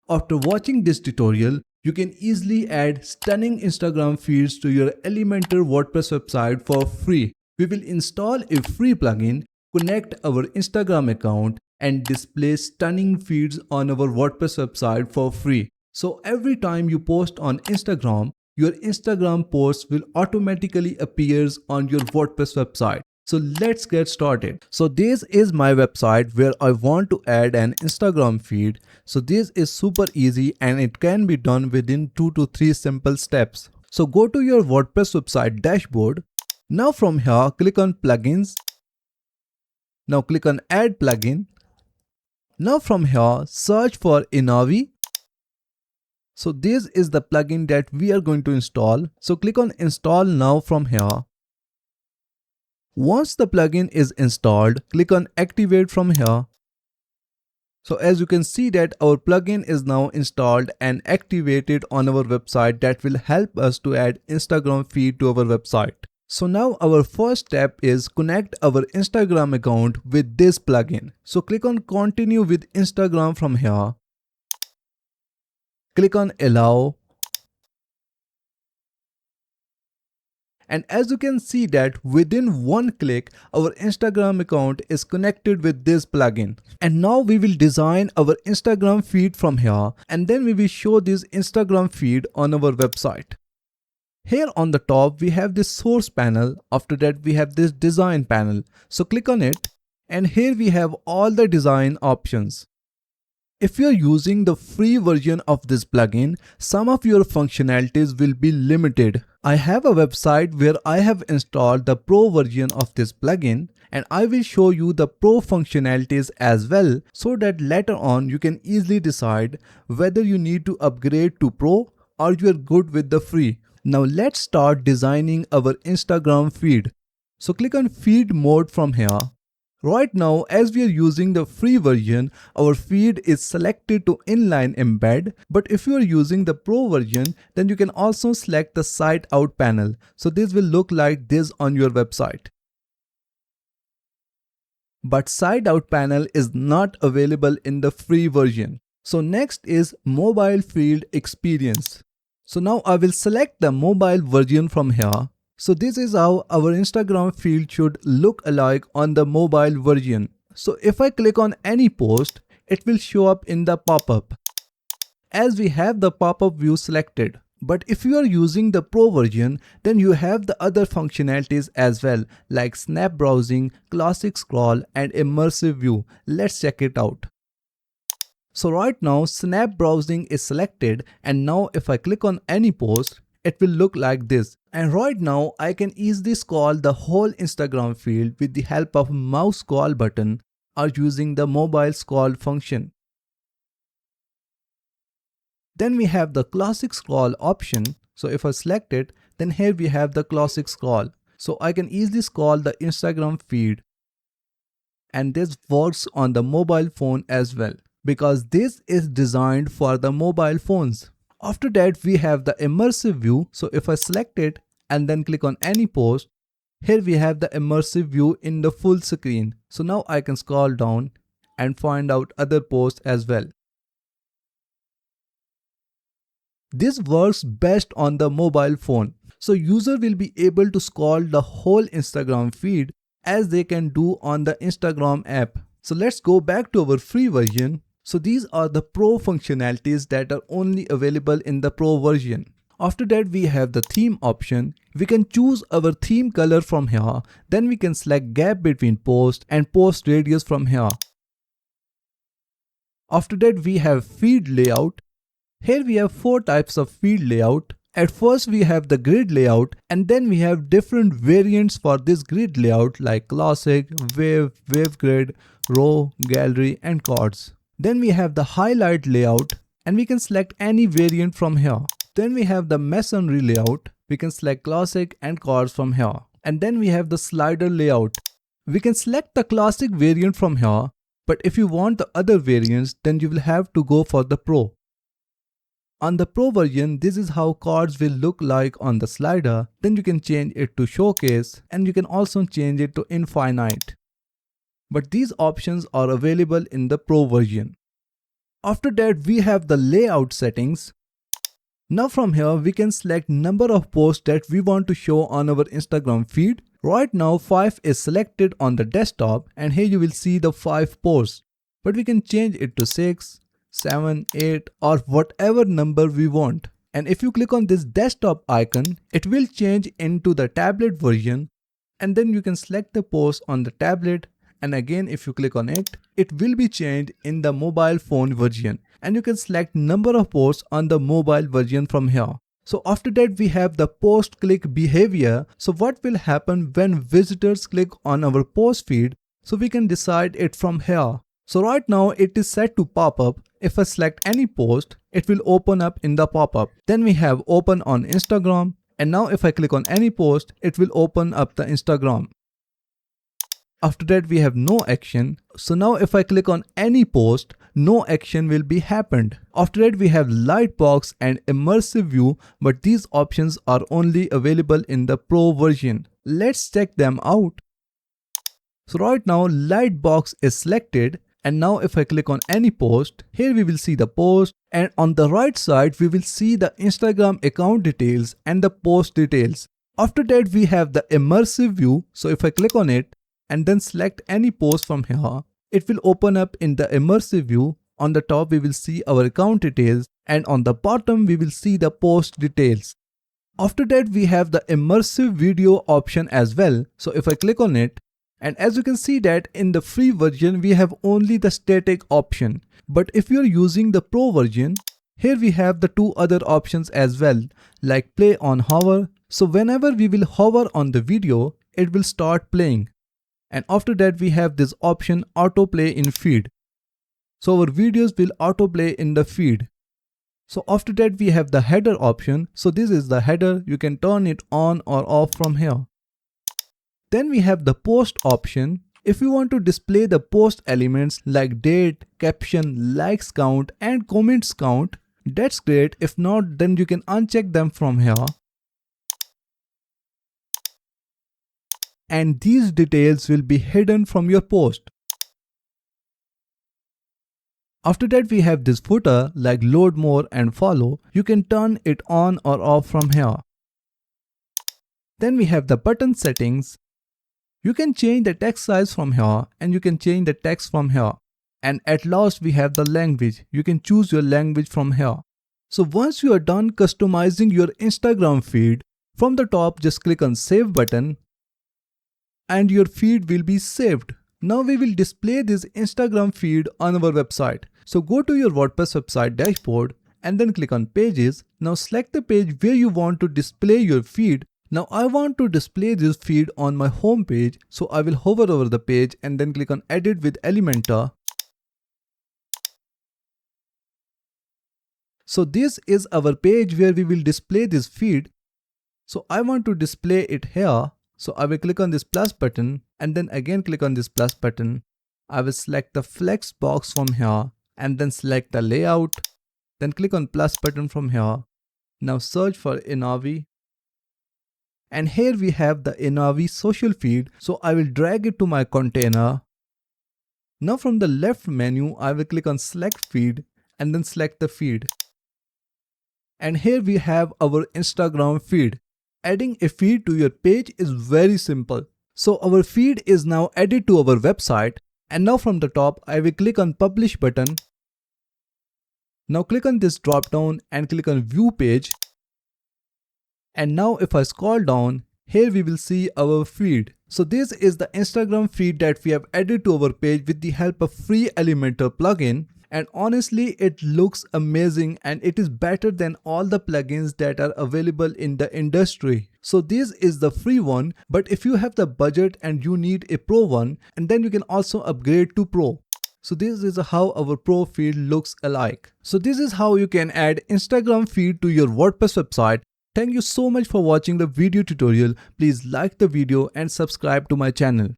After watching this tutorial, you can easily add stunning Instagram feeds to your Elementor WordPress website for free. We will install a free plugin, connect our Instagram account, and display stunning feeds on our WordPress website for free. So every time you post on Instagram, your Instagram posts will automatically appear on your WordPress website. So let's get started. So this is my website where I want to add an Instagram feed. So this is super easy and it can be done within 2 to 3 simple steps. So go to your WordPress website dashboard. Now from here, click on plugins. Now click on add plugin. Now from here, search for Inavi. So this is the plugin that we are going to install. So click on install now from here. Once the plugin is installed, click on activate from here. So as you can see that our plugin is now installed and activated on our website that will help us to add Instagram feed to our website. So now our first step is connect our Instagram account with this plugin. So click on continue with Instagram from here. Click on allow. And as you can see that within one click, our Instagram account is connected with this plugin. And now we will design our Instagram feed from here. And then we will show this Instagram feed on our website. Here on the top, we have this source panel. After that, we have this design panel. So click on it. And here we have all the design options. If you are using the free version of this plugin, some of your functionalities will be limited. I have a website where I have installed the pro version of this plugin and I will show you the pro functionalities as well so that later on you can easily decide whether you need to upgrade to pro or you are good with the free. Now let's start designing our Instagram feed. So click on feed mode from here. Right now, as we are using the free version, our feed is selected to inline embed. But if you are using the pro version, then you can also select the site out panel. So this will look like this on your website. But site out panel is not available in the free version. So next is mobile field experience. So now I will select the mobile version from here. So this is how our Instagram field should look alike on the mobile version. So if I click on any post, it will show up in the pop-up as we have the pop-up view selected. But if you are using the pro version, then you have the other functionalities as well like snap browsing, classic scroll and immersive view. Let's check it out. So right now snap browsing is selected and now if I click on any post, it will look like this. And right now I can easily scroll the whole Instagram field with the help of mouse scroll button or using the mobile scroll function. Then we have the classic scroll option. So if I select it, then here we have the classic scroll. So I can easily scroll the Instagram feed. And this works on the mobile phone as well because this is designed for the mobile phones. After that, we have the immersive view. So if I select it and then click on any post, here we have the immersive view in the full screen. So now I can scroll down and find out other posts as well. This works best on the mobile phone. So user will be able to scroll the whole Instagram feed as they can do on the Instagram app. So let's go back to our free version. So these are the pro functionalities that are only available in the pro version. After that, we have the theme option. We can choose our theme color from here. Then we can select gap between posts and post radius from here. After that, we have feed layout. Here we have 4 types of feed layout. At first we have the grid layout and then we have different variants for this grid layout like classic, wave, wave grid, row, gallery and cards. Then we have the highlight layout and we can select any variant from here. Then we have the masonry layout. We can select classic and cards from here. And then we have the slider layout. We can select the classic variant from here, but if you want the other variants, then you will have to go for the pro. On the pro version, this is how cards will look like on the slider. Then you can change it to showcase and you can also change it to infinite. But these options are available in the pro version. After that, we have the layout settings. Now from here, we can select number of posts that we want to show on our Instagram feed. Right now, 5 is selected on the desktop, and here you will see the 5 posts. But we can change it to 6, 7, 8 or whatever number we want. And if you click on this desktop icon, it will change into the tablet version, and then you can select the post on the tablet, and again if you click on it, it will be changed in the mobile phone version, and you can select number of posts on the mobile version from here. So after that, we have the post click behavior. So what will happen when visitors click on our post feed? So we can decide it from here. So right now it is set to pop up. If I select any post, it will open up in the pop-up. Then we have open on Instagram, and now if I click on any post, it will open up the Instagram. After that, we have no action. So now if I click on any post, no action will be happened. After that, we have lightbox and immersive view, but these options are only available in the pro version. Let's check them out. So right now lightbox is selected, and now if I click on any post, here we will see the post, and on the right side we will see the Instagram account details and the post details. After that, we have the immersive view. So if I click on it and then select any post from here, it will open up in the immersive view. On the top we will see our account details, and on the bottom we will see the post details. After that, we have the immersive video option as well. So if I click on it, and as you can see that in the free version we have only the static option, but if you are using the pro version, here we have the 2 other options as well, like play on hover. So whenever we will hover on the video, it will start playing. And after that, we have this option autoplay in feed. So our videos will autoplay in the feed. So after that, we have the header option. So this is the header. You can turn it on or off from here. Then we have the post option. If you want to display the post elements like date, caption, likes count and comments count, that's great. If not, then you can uncheck them from here. And these details will be hidden from your post. After that, we have this footer like load more and follow. You can turn it on or off from here. Then we have the button settings. You can change the text size from here, and you can change the text from here. And at last, we have the language. You can choose your language from here. So once you are done customizing your Instagram feed, from the top just click on save button, and your feed will be saved. Now we will display this Instagram feed on our website. So go to your WordPress website dashboard and then click on pages. Now select the page where you want to display your feed. Now I want to display this feed on my home page. So I will hover over the page and then click on edit with Elementor. So this is our page where we will display this feed. So I want to display it here. So I will click on this plus button and then again click on this plus button. I will select the flex box from here and then select the layout. Then click on plus button from here. Now search for Inavi. And here we have the Inavi social feed. So I will drag it to my container. Now from the left menu, I will click on select feed and then select the feed. And here we have our Instagram feed. Adding a feed to your page is very simple. So our feed is now added to our website. And now from the top, I will click on publish button. Now click on this drop down and click on view page. And now if I scroll down, here we will see our feed. So this is the Instagram feed that we have added to our page with the help of free Elementor plugin. And honestly, it looks amazing and it is better than all the plugins that are available in the industry. So this is the free one, but if you have the budget and you need a pro one, and then you can also upgrade to pro. So this is how our pro feed looks alike. So this is how you can add Instagram feed to your WordPress website. Thank you so much for watching the video tutorial. Please like the video and subscribe to my channel.